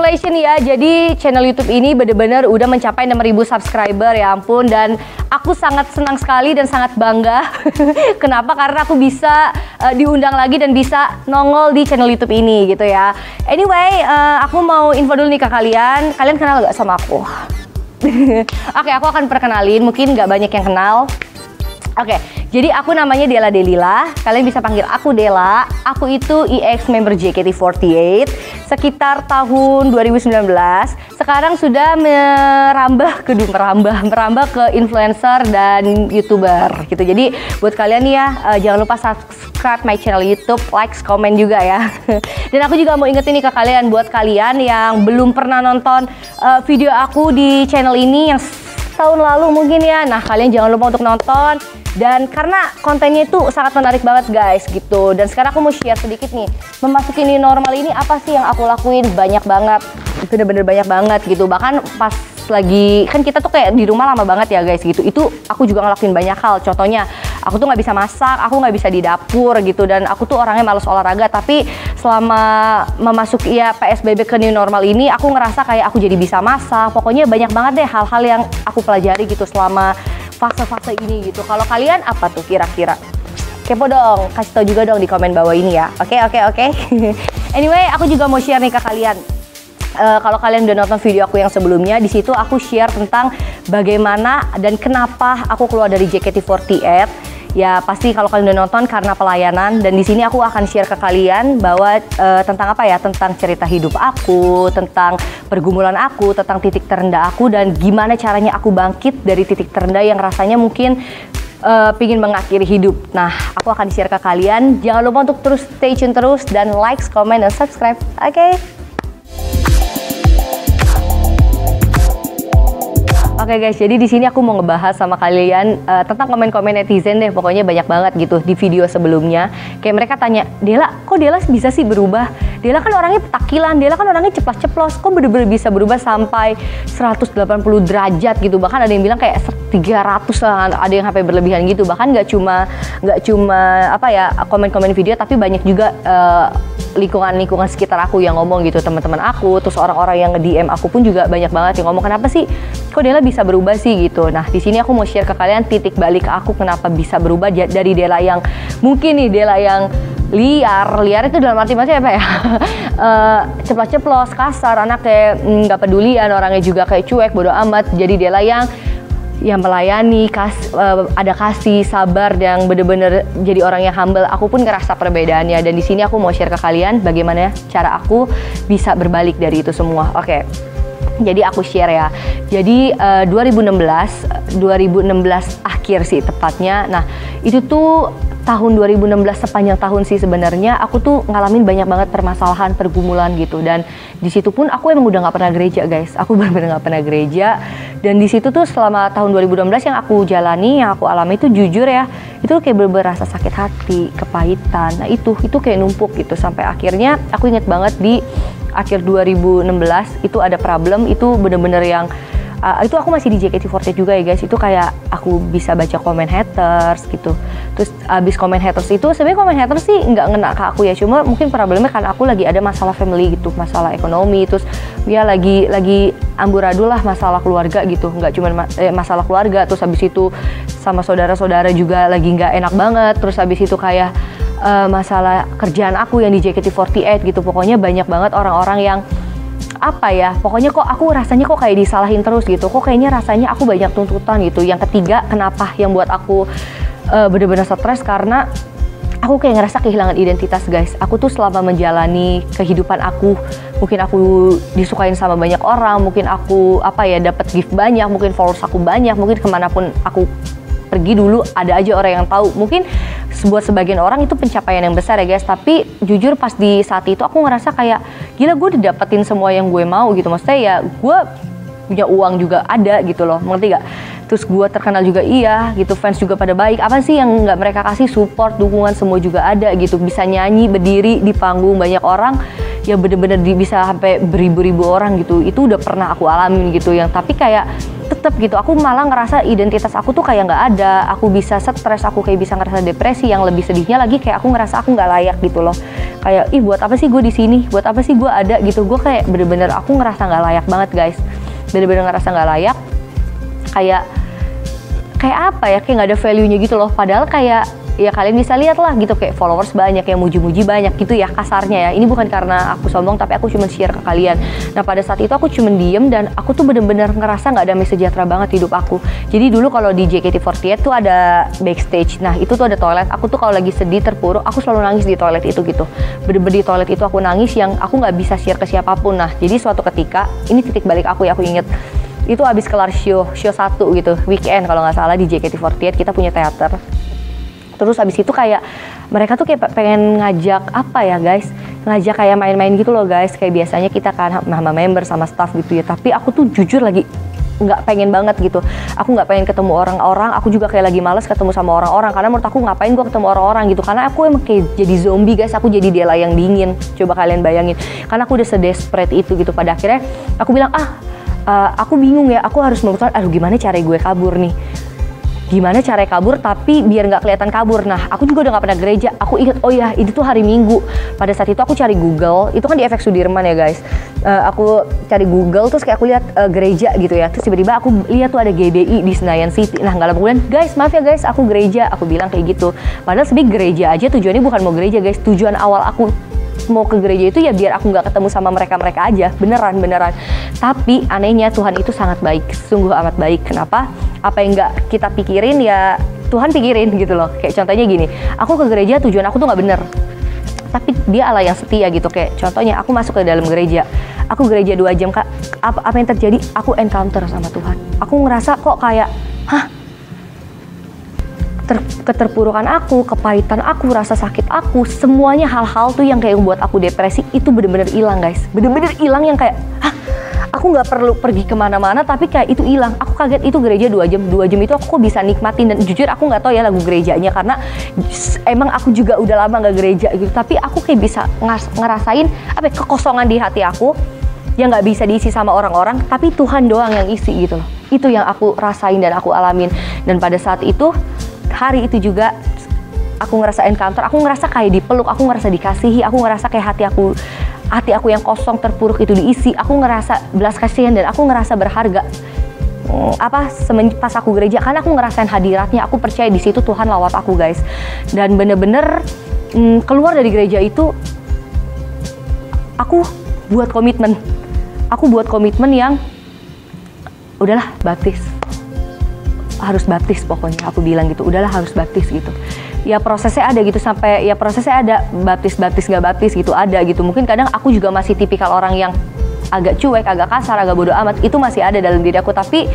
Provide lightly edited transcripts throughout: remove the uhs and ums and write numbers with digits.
congratulations ya. Jadi channel YouTube ini bener-bener udah mencapai 6.000 subscriber, ya ampun. Dan aku sangat senang sekali dan sangat bangga. Kenapa? Karena aku bisa diundang lagi dan bisa nongol di channel YouTube ini gitu ya. Anyway, aku mau info dulu nih ke kalian. Kalian kenal gak sama aku? Oke, aku akan perkenalin. Mungkin gak banyak yang kenal. Oke, jadi aku namanya Della Delila. Kalian bisa panggil aku Della. Aku itu EX member JKT48 sekitar tahun 2019. Sekarang sudah merambah ke influencer dan YouTuber gitu. Jadi buat kalian nih ya, jangan lupa subscribe my channel YouTube, like, komen juga ya. Dan aku juga mau ingetin nih ke kalian, buat kalian yang belum pernah nonton video aku di channel ini yang tahun lalu mungkin ya. Nah, kalian jangan lupa untuk nonton. Dan karena kontennya itu sangat menarik banget guys gitu. Dan sekarang aku mau share sedikit nih, memasuki new normal ini apa sih yang aku lakuin. Banyak banget, bener-bener banyak banget gitu. Bahkan pas lagi, kan kita tuh kayak di rumah lama banget ya guys gitu. Itu aku juga ngelakuin banyak hal. Contohnya, aku tuh nggak bisa masak, aku nggak bisa di dapur gitu. Dan aku tuh orangnya males olahraga. Tapi selama memasuki ya PSBB ke new normal ini, aku ngerasa kayak aku jadi bisa masak. Pokoknya banyak banget deh hal-hal yang aku pelajari gitu selama fase-fase ini gitu. Kalau kalian apa tuh kira-kira? Kepo dong, kasih tau juga dong di komen bawah ini ya. Oke. Anyway, aku juga mau share nih ke kalian. Kalau kalian udah nonton video aku yang sebelumnya, di situ aku share tentang bagaimana dan kenapa aku keluar dari JKT48. Ya pasti kalau kalian udah nonton karena pelayanan, dan di sini aku akan share ke kalian bahwa tentang apa ya, tentang cerita hidup aku, tentang pergumulan aku, tentang titik terendah aku, dan gimana caranya aku bangkit dari titik terendah yang rasanya mungkin pingin mengakhiri hidup. Nah, aku akan share ke kalian. Jangan lupa untuk terus stay tune terus dan like, comment, dan subscribe. Oke? Oke guys, jadi di sini aku mau ngebahas sama kalian tentang komen-komen netizen deh. Pokoknya banyak banget gitu di video sebelumnya. Kayak mereka tanya, Della, kok Della bisa sih berubah? Della kan orangnya petakilan, Della kan orangnya ceplos-ceplos. Kok bener-bener bisa berubah sampai 180 derajat gitu? Bahkan ada yang bilang kayak 300 lah, ada yang sampai berlebihan gitu. Bahkan nggak cuma apa ya komen-komen video, tapi banyak juga lingkungan sekitar aku yang ngomong gitu, teman-teman aku, terus orang-orang yang nge-DM aku pun juga banyak banget yang ngomong, kenapa sih kok Della bisa berubah sih gitu. Nah, di sini aku mau share ke kalian titik balik aku kenapa bisa berubah dari Della yang mungkin nih Della yang liar itu dalam arti maksudnya apa ya? Ceplos-ceplos, kasar, anaknya nggak pedulian, orangnya juga kayak cuek, bodo amat. Jadi Della yang melayani, ada kasih, sabar, yang bener-bener jadi orang yang humble. Aku pun ngerasa perbedaannya, dan di sini aku mau share ke kalian bagaimana cara aku bisa berbalik dari itu semua. Oke. Jadi aku share ya. Jadi 2016 akhir sih tepatnya. Nah, itu tuh tahun 2016 sepanjang tahun sih sebenarnya aku tuh ngalamin banyak banget permasalahan, pergumulan gitu. Dan di situ pun aku emang udah nggak pernah gereja guys. Aku benar-benar nggak pernah gereja. Dan di situ tuh selama tahun 2016 yang aku jalani, yang aku alami itu jujur ya, itu kayak bener-bener rasa sakit hati, kepahitan. Nah itu kayak numpuk gitu sampai akhirnya aku inget banget di akhir 2016 itu ada problem, itu bener-bener yang itu aku masih di JKT48 juga ya guys. Itu kayak aku bisa baca komen haters gitu. Terus abis komen haters itu, sebenarnya komen haters sih nggak ngena ke aku ya, cuma mungkin problemnya karena aku lagi ada masalah family gitu, masalah ekonomi, terus ya lagi amburadul lah, masalah keluarga gitu. Nggak cuma masalah keluarga, terus habis itu sama saudara-saudara juga lagi nggak enak banget. Terus habis itu kayak masalah kerjaan aku yang di JKT48 gitu. Pokoknya banyak banget orang-orang yang apa ya, pokoknya kok aku rasanya kok kayak disalahin terus gitu, kok kayaknya rasanya aku banyak tuntutan gitu. Yang ketiga, kenapa yang buat aku bener-bener stres, karena aku kayak ngerasa kehilangan identitas guys. Aku tuh selama menjalani kehidupan aku, mungkin aku disukain sama banyak orang, mungkin aku apa ya dapat gift banyak, mungkin followers aku banyak, mungkin kemanapun aku pergi dulu ada aja orang yang tahu. Mungkin buat sebagian orang itu pencapaian yang besar ya guys, tapi jujur pas di saat itu aku ngerasa kayak gila, gue udah dapetin semua yang gue mau gitu. Maksudnya ya gue punya uang juga ada gitu loh, ngerti gak? Terus gue terkenal juga iya gitu, fans juga pada baik. Apa sih yang nggak mereka kasih? Support, dukungan, semua juga ada gitu. Bisa nyanyi, berdiri di panggung banyak orang, ya bener-bener bisa sampai beribu-ribu orang gitu. Itu udah pernah aku alamin gitu. Yang tapi kayak tetap gitu, aku malah ngerasa identitas aku tuh kayak nggak ada. Aku bisa stres, aku kayak bisa ngerasa depresi. Yang lebih sedihnya lagi kayak aku ngerasa aku nggak layak gitu loh. kayak ih buat apa sih gue di sini, buat apa sih gue ada gitu. Gue kayak bener-bener aku ngerasa nggak layak banget guys, bener-bener ngerasa nggak layak, kayak apa ya, kayak nggak ada value-nya gitu loh. Padahal kayak ya kalian bisa lihat lah gitu, kayak followers banyak, yang muji-muji banyak gitu ya kasarnya ya. Ini bukan karena aku sombong, tapi aku cuma share ke kalian. Nah pada saat itu aku cuma diem, dan aku tuh bener-bener ngerasa nggak damai sejahtera banget hidup aku. Jadi dulu kalau di JKT48 tuh ada backstage, nah itu tuh ada toilet. Aku tuh kalau lagi sedih, terpuruk, aku selalu nangis di toilet itu gitu. Bener-bener di toilet itu aku nangis yang aku nggak bisa share ke siapapun. Nah jadi suatu ketika, ini titik balik aku ya, aku inget itu abis kelar show 1 gitu, weekend kalau nggak salah di JKT48 kita punya teater. Terus abis itu kayak mereka tuh kayak pengen ngajak apa ya guys, ngajak kayak main-main gitu loh guys, kayak biasanya kita kan sama member sama staff gitu ya. Tapi aku tuh jujur lagi nggak pengen banget gitu. Aku nggak pengen ketemu orang-orang, aku juga kayak lagi males ketemu sama orang-orang, karena menurut aku ngapain gue ketemu orang-orang gitu, karena aku emang kayak jadi zombie guys, aku jadi Della yang dingin. Coba kalian bayangin, karena aku udah sedesperate itu gitu. Pada akhirnya aku bilang aku bingung ya, aku harus memutuskan, aduh gimana cara gue kabur nih, gimana cara kabur tapi biar nggak kelihatan kabur. Nah aku juga udah nggak pernah gereja. Aku ingat, oh ya ini tuh hari Minggu. Pada saat itu aku cari Google, itu kan di FX Sudirman ya guys. Aku cari Google, terus kayak aku lihat gereja gitu ya. Terus tiba-tiba aku lihat tuh ada GBI di Senayan City. Nah nggak lama kemudian, guys maaf ya guys, aku gereja. Aku bilang kayak gitu. Padahal sebenarnya gereja aja tujuannya bukan mau gereja guys. Tujuan awal aku mau ke gereja itu ya biar aku nggak ketemu sama mereka aja, beneran. Tapi anehnya Tuhan itu sangat baik, sungguh amat baik. Kenapa? Apa yang nggak kita pikirin ya Tuhan pikirin gitu loh. Kayak contohnya gini, aku ke gereja tujuan aku tuh nggak bener, tapi dia Allah yang setia gitu. Kayak contohnya aku masuk ke dalam gereja, aku gereja 2 jam kak, apa yang terjadi? Aku encounter sama Tuhan. Aku ngerasa kok kayak keterpurukan aku, kepahitan aku, rasa sakit aku, semuanya hal-hal tuh yang kayak membuat aku depresi itu bener-bener hilang guys. Bener-bener hilang yang kayak aku nggak perlu pergi kemana-mana, tapi kayak itu hilang. Aku kaget, itu gereja 2 jam itu aku bisa nikmatin. Dan jujur aku nggak tahu ya lagu gerejanya, karena emang aku juga udah lama nggak gereja gitu. Tapi aku kayak bisa ngerasain apa ya, kekosongan di hati aku yang nggak bisa diisi sama orang-orang, tapi Tuhan doang yang isi gitu loh. Itu yang aku rasain dan aku alamin. Dan pada saat itu, hari itu juga aku ngerasa encounter, aku ngerasa kayak dipeluk, aku ngerasa dikasihi, aku ngerasa kayak hati aku yang kosong terpuruk itu diisi. Aku ngerasa belas kasihan dan aku ngerasa berharga. Pas aku gereja, karena aku ngerasain hadiratnya, aku percaya di situ Tuhan lawat aku guys. Dan bener-bener keluar dari gereja itu aku buat komitmen. Aku buat komitmen yang udahlah baptis. Harus baptis pokoknya, aku bilang gitu, udahlah harus baptis gitu. Ya prosesnya ada gitu, sampai ya prosesnya ada baptis nggak baptis gitu, ada gitu. Mungkin kadang aku juga masih tipikal orang yang agak cuek, agak kasar, agak bodoh amat, itu masih ada dalam diri aku. Tapi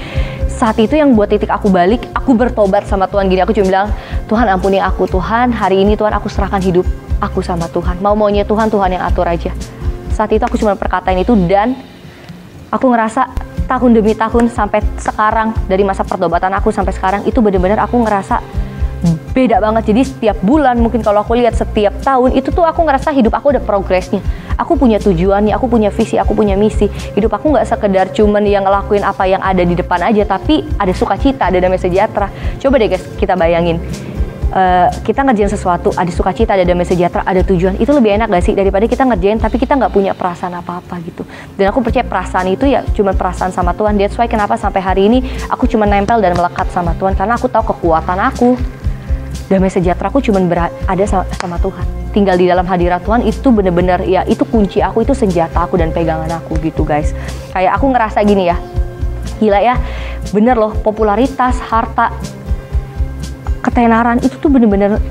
saat itu yang buat titik aku balik, aku bertobat sama Tuhan gini, aku cuma bilang, Tuhan ampuni aku Tuhan, hari ini Tuhan aku serahkan hidup aku sama Tuhan, maunya Tuhan yang atur aja. Saat itu aku cuma perkataan itu, dan aku ngerasa tahun demi tahun sampai sekarang, dari masa pertobatan aku sampai sekarang, itu bener-bener aku ngerasa beda banget. Jadi setiap bulan, mungkin kalau aku lihat setiap tahun, itu tuh aku ngerasa hidup aku ada progresnya. Aku punya tujuannya, aku punya visi, aku punya misi. Hidup aku nggak sekedar cuman yang ngelakuin apa yang ada di depan aja, tapi ada sukacita, ada damai sejahtera. Coba deh guys, kita bayangin. Kita ngerjain sesuatu, ada sukacita, ada damai sejahtera, ada tujuan, itu lebih enak gak sih daripada kita ngerjain tapi kita nggak punya perasaan apa-apa gitu. Dan aku percaya perasaan itu ya cuma perasaan sama Tuhan. That's why kenapa sampai hari ini aku cuma nempel dan melekat sama Tuhan, karena aku tahu kekuatan aku, damai sejahtera aku cuma ada sama Tuhan. Tinggal di dalam hadirat Tuhan, itu bener-bener ya, itu kunci aku, itu senjata aku dan pegangan aku gitu guys. Kayak aku ngerasa gini ya, gila ya, bener loh, popularitas, harta, ketenaran itu tuh bener-bener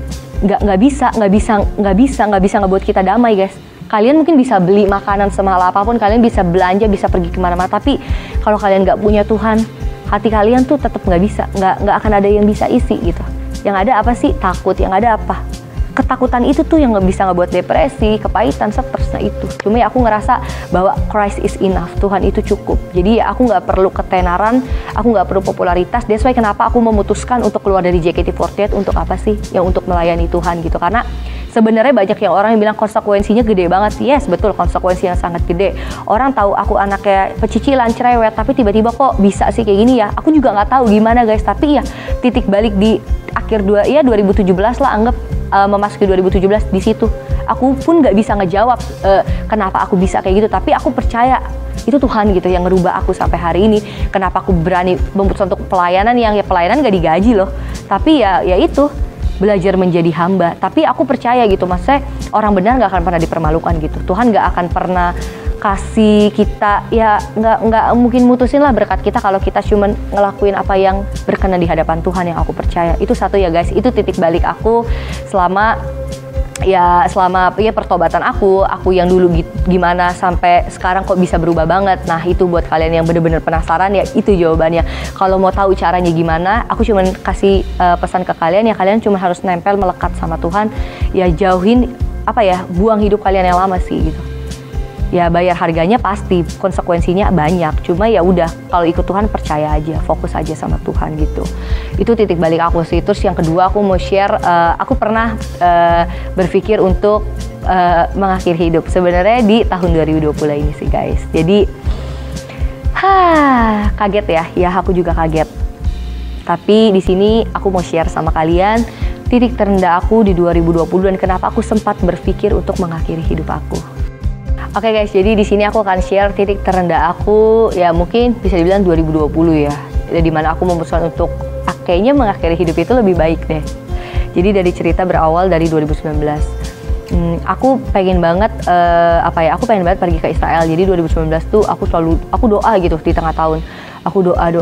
nggak bisa ngebuat kita damai guys. Kalian mungkin bisa beli makanan semahal apapun, kalian bisa belanja, bisa pergi kemana-mana, tapi kalau kalian nggak punya Tuhan, hati kalian tuh tetap nggak akan ada yang bisa isi gitu. Yang ada apa sih? Takut. Yang ada apa? Ketakutan itu tuh yang nggak bisa ngebuat depresi, kepahitan, stres. Nah itu. Cuma ya aku ngerasa bahwa Christ is enough, Tuhan itu cukup. Jadi ya aku nggak perlu ketenaran, aku nggak perlu popularitas. That's why kenapa aku memutuskan untuk keluar dari JKT48. Untuk apa sih? Ya untuk melayani Tuhan gitu. Karena sebenarnya banyak yang orang yang bilang konsekuensinya gede banget. Yes, betul, konsekuensi yang sangat gede. Orang tahu aku anaknya pecicilan, cerewet, tapi tiba-tiba kok bisa sih kayak gini ya. Aku juga nggak tahu gimana guys. Tapi ya titik balik di akhir 2017 lah, anggap memasuki 2017 di situ. Aku pun nggak bisa ngejawab kenapa aku bisa kayak gitu, tapi aku percaya itu Tuhan gitu yang ngerubah aku sampai hari ini. Kenapa aku berani memutuskan untuk pelayanan yang ya pelayanan gak digaji loh, tapi ya itu belajar menjadi hamba. Tapi aku percaya gitu, maksudnya orang benar gak akan pernah dipermalukan gitu. Tuhan gak akan pernah kasih kita, ya nggak mungkin mutusin lah berkat kita kalau kita cuman ngelakuin apa yang berkenan di hadapan Tuhan, yang aku percaya. Itu satu ya guys, itu titik balik aku selama pertobatan aku yang dulu gimana sampai sekarang kok bisa berubah banget. Nah itu buat kalian yang bener-bener penasaran, ya itu jawabannya. Kalau mau tahu caranya gimana, aku cuman kasih pesan ke kalian, ya kalian cuma harus nempel melekat sama Tuhan, ya jauhin buang hidup kalian yang lama sih gitu. Ya bayar harganya pasti, konsekuensinya banyak. Cuma ya udah, kalau ikut Tuhan percaya aja, fokus aja sama Tuhan gitu. Itu titik balik aku sih. Terus yang kedua aku mau share, aku pernah berpikir untuk mengakhiri hidup. Sebenarnya di tahun 2020 ini sih guys. Jadi, kaget ya aku juga kaget. Tapi di sini aku mau share sama kalian titik terendah aku di 2020 dan kenapa aku sempat berpikir untuk mengakhiri hidup aku. Oke guys, jadi di sini aku akan share titik terendah aku, ya mungkin bisa dibilang 2020 ya. Di mana aku memutuskan untuk kayaknya mengakhiri hidup itu lebih baik deh. Jadi dari cerita berawal dari 2019. Aku pengen banget aku pengen banget pergi ke Israel. Jadi 2019 tuh aku doa gitu di tengah tahun. Aku doa,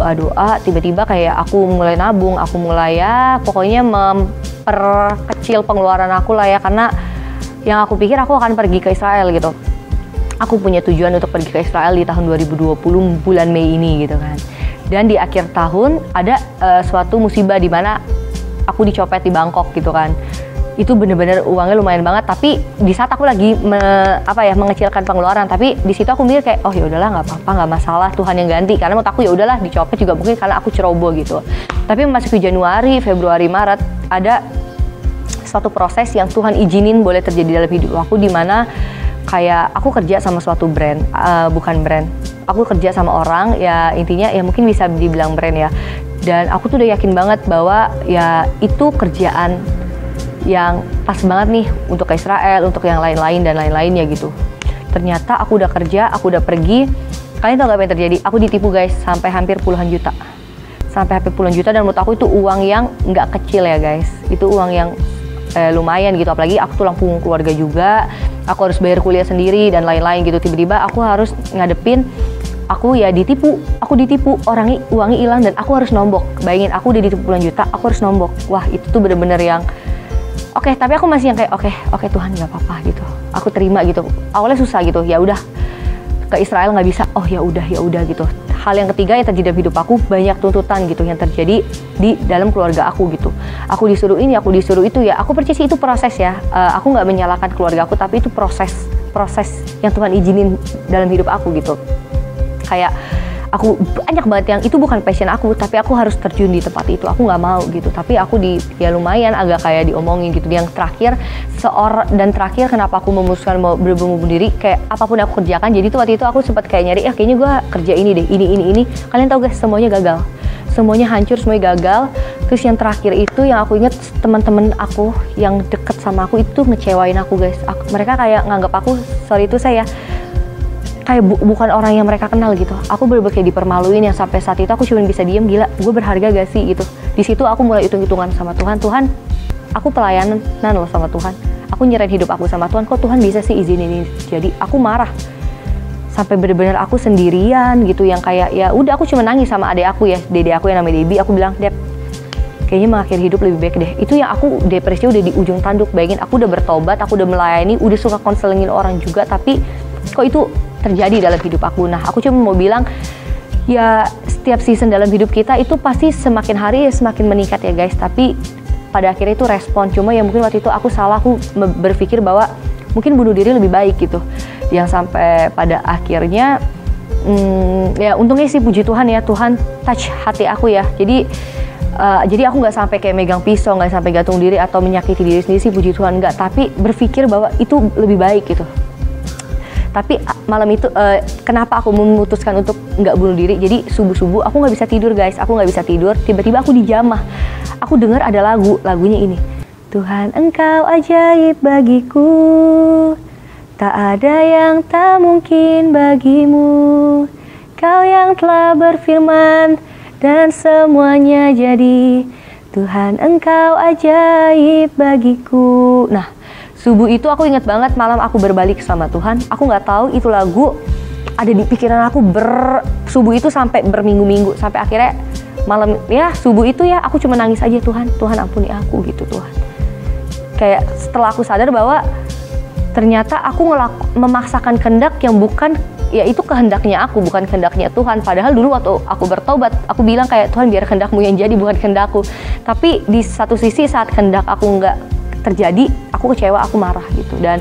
tiba-tiba kayak aku mulai nabung, aku mulai pokoknya memperkecil pengeluaran aku lah ya, karena yang aku pikir aku akan pergi ke Israel gitu. Aku punya tujuan untuk pergi ke Israel di tahun 2020 bulan Mei ini gitu kan. Dan di akhir tahun ada suatu musibah di mana aku dicopet di Bangkok gitu kan. Itu bener-bener uangnya lumayan banget, tapi di saat aku lagi mengecilkan pengeluaran, tapi di situ aku mikir kayak oh ya udahlah, nggak apa-apa, nggak masalah, Tuhan yang ganti. Karena menurut aku ya udahlah, dicopet juga mungkin karena aku ceroboh gitu. Tapi memasuki Januari, Februari, Maret ada suatu proses yang Tuhan izinin boleh terjadi dalam hidup aku, di mana kayak aku kerja sama suatu brand, aku kerja sama orang, ya intinya ya mungkin bisa dibilang brand ya. Dan aku tuh udah yakin banget bahwa ya itu kerjaan yang pas banget nih untuk ke Israel, untuk yang lain-lain dan lain-lainnya gitu. Ternyata aku udah kerja, aku udah pergi. Kalian tau gak apa yang terjadi? Aku ditipu guys, sampai hampir puluhan juta. Dan menurut aku itu uang yang nggak kecil ya guys. Itu uang yang lumayan gitu, apalagi aku tulang punggung keluarga juga. Aku harus bayar kuliah sendiri dan lain-lain gitu. Tiba-tiba aku harus ngadepin, aku ditipu, uangnya hilang dan aku harus nombok. Bayangin, aku udah ditipu puluhan juta, aku harus nombok. Wah itu tuh bener-bener yang oke, tapi aku masih yang kayak oke Tuhan, nggak apa-apa gitu. Aku terima gitu. Awalnya susah gitu, ya udah ke Israel nggak bisa. Oh ya udah gitu. Hal yang ketiga yang terjadi dalam hidup aku, banyak tuntutan gitu yang terjadi di dalam keluarga aku gitu. Aku disuruh ini, aku disuruh itu ya. Aku percaya sih itu proses ya. Aku nggak menyalahkan keluarga aku, tapi itu proses yang Tuhan izinin dalam hidup aku gitu. Kayak aku banyak banget yang itu bukan passion aku, tapi aku harus terjun di tempat itu. Aku nggak mau gitu, tapi aku ya lumayan agak kayak diomongin gitu. Yang terakhir kenapa aku memutuskan mau bunuh diri, kayak apapun aku kerjakan. Jadi tuh waktu itu aku sempat kayak nyari, kayaknya gue kerja ini deh, ini. Kalian tahu guys, semuanya gagal, semuanya hancur, semuanya gagal. Terus yang terakhir itu yang aku inget, teman-teman aku yang deket sama aku itu ngecewain aku guys. Mereka kayak nganggap aku, sorry itu saya kayak bukan orang yang mereka kenal gitu. Aku bener-bener kayak dipermaluin, yang sampai saat itu aku cuma bisa diem, gila gue berharga gak sih gitu. Di situ aku mulai hitung-hitungan sama Tuhan, aku pelayanan loh sama Tuhan, aku nyerahin hidup aku sama Tuhan, kok Tuhan bisa sih izinin ini. Jadi aku marah sampai bener-bener aku sendirian gitu, yang kayak ya udah aku cuma nangis sama dede aku yang namanya Debbie. Aku bilang, Deb, kayaknya mengakhiri hidup lebih baik deh. Itu yang aku depresi udah di ujung tanduk. Bayangin, aku udah bertobat, aku udah melayani, udah suka konselingin orang juga, tapi kok itu terjadi dalam hidup aku. Nah aku cuma mau bilang, ya setiap season dalam hidup kita itu pasti semakin hari semakin meningkat ya guys, tapi pada akhirnya itu respon. Cuma ya mungkin waktu itu aku salah, aku berpikir bahwa mungkin bunuh diri lebih baik gitu, yang sampai pada akhirnya ya untungnya sih puji Tuhan ya, Tuhan touch hati aku ya. Jadi aku nggak sampai kayak megang pisau, nggak sampai gantung diri atau menyakiti diri sendiri sih, puji Tuhan nggak, tapi berpikir bahwa itu lebih baik gitu. Tapi malam itu kenapa aku memutuskan untuk nggak bunuh diri? Jadi subuh-subuh aku nggak bisa tidur guys, tiba-tiba aku dijamah. Aku dengar ada lagunya ini. Tuhan Engkau ajaib bagiku, tak ada yang tak mungkin bagimu. Kau yang telah berfirman dan semuanya jadi. Tuhan Engkau ajaib bagiku. Nah, subuh itu aku ingat banget malam aku berbalik sama Tuhan. Aku nggak tahu itu lagu ada di pikiran aku subuh itu sampai berminggu-minggu, sampai akhirnya malam ya subuh itu ya aku cuma nangis aja, Tuhan ampuni aku gitu Tuhan. Kayak setelah aku sadar bahwa ternyata aku memaksakan kehendak yang bukan, ya itu kehendaknya aku, bukan kehendaknya Tuhan. Padahal dulu waktu aku bertobat, aku bilang kayak Tuhan biar kehendakmu yang jadi, bukan kehendakku. Tapi di satu sisi saat kehendak aku nggak terjadi, aku kecewa, aku marah gitu. Dan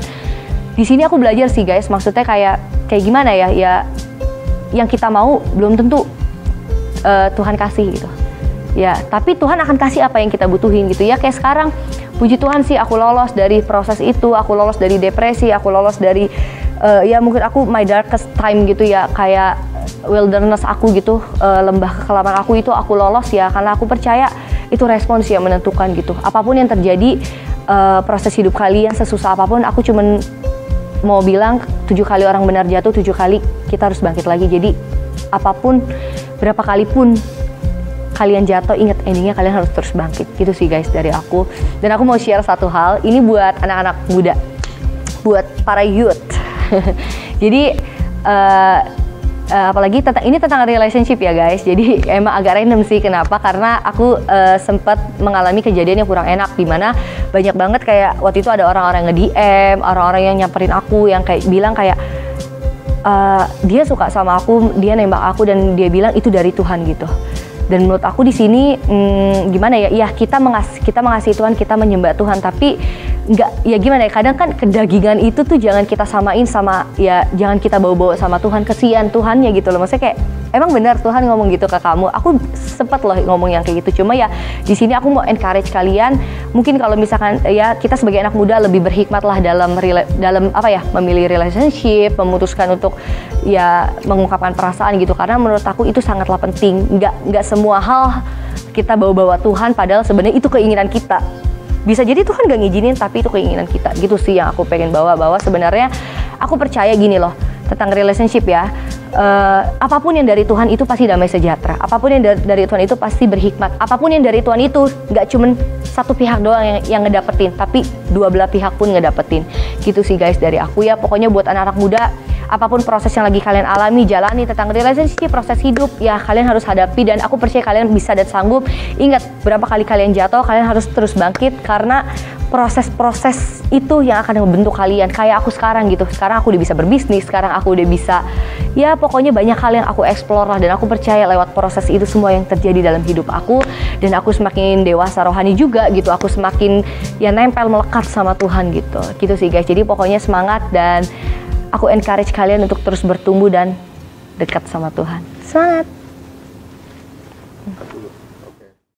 di sini aku belajar sih guys, maksudnya kayak gimana ya, ya yang kita mau belum tentu Tuhan kasih gitu. Ya, tapi Tuhan akan kasih apa yang kita butuhin gitu ya. Kayak sekarang, puji Tuhan sih aku lolos dari proses itu, aku lolos dari depresi, aku lolos dari ya mungkin aku my darkest time gitu ya, kayak wilderness aku gitu, lembah kekelaman aku itu aku lolos ya, karena aku percaya itu respons yang menentukan gitu. Apapun yang terjadi, proses hidup kalian sesusah apapun, aku cuman mau bilang 7 kali orang benar jatuh, 7 kali kita harus bangkit lagi. Jadi apapun, berapa kali pun kalian jatuh, ingat endingnya kalian harus terus bangkit. Gitu sih guys dari aku. Dan aku mau share satu hal, ini buat anak-anak muda, buat para youth. Jadi apalagi ini tentang relationship ya guys. Jadi emang agak random sih, kenapa? Karena aku sempat mengalami kejadian yang kurang enak, dimana banyak banget kayak waktu itu ada orang-orang nge-DM, orang-orang yang nyamperin aku, yang kayak bilang kayak dia suka sama aku, dia nembak aku, dan dia bilang itu dari Tuhan gitu. Dan menurut aku di sini gimana ya? Ya kita mengasihi Tuhan, kita menyembah Tuhan, tapi nggak, ya gimana ya? Kadang kan kedagingan itu tuh jangan kita samain sama, ya jangan kita bawa-bawa sama Tuhan, kesian Tuhannya gitu loh. Maksudnya kayak emang benar Tuhan ngomong gitu ke kamu. Aku sempet loh ngomong yang kayak gitu. Cuma ya di sini aku mau encourage kalian. Mungkin kalau misalkan ya kita sebagai anak muda lebih berhikmat lah dalam apa ya, memilih relationship, memutuskan untuk ya mengungkapkan perasaan gitu. Karena menurut aku itu sangatlah penting. Nggak semua hal kita bawa-bawa Tuhan, padahal sebenarnya itu keinginan kita. Bisa jadi Tuhan gak ngizinin, tapi itu keinginan kita. Gitu sih yang aku pengen bawa, bahwa sebenarnya aku percaya gini loh tentang relationship ya. Apapun yang dari Tuhan itu pasti damai sejahtera. Apapun yang dari Tuhan itu pasti berhikmat. Apapun yang dari Tuhan itu gak cuman satu pihak doang yang ngedapetin, tapi dua belah pihak pun ngedapetin. Gitu sih guys dari aku ya. Pokoknya buat anak-anak muda, apapun proses yang lagi kalian alami, jalani tentang relationship, proses hidup, ya kalian harus hadapi. Dan aku percaya kalian bisa dan sanggup. Ingat, berapa kali kalian jatuh, kalian harus terus bangkit. Karena proses-proses itu yang akan membentuk kalian. Kayak aku sekarang gitu. Sekarang aku udah bisa berbisnis, sekarang aku udah bisa, ya pokoknya banyak hal yang aku explore lah. Dan aku percaya lewat proses itu semua yang terjadi dalam hidup aku. Dan aku semakin dewasa rohani juga gitu. Aku semakin ya nempel, melekat sama Tuhan gitu. Gitu sih guys. Jadi pokoknya semangat, dan aku encourage kalian untuk terus bertumbuh dan dekat sama Tuhan. Semangat!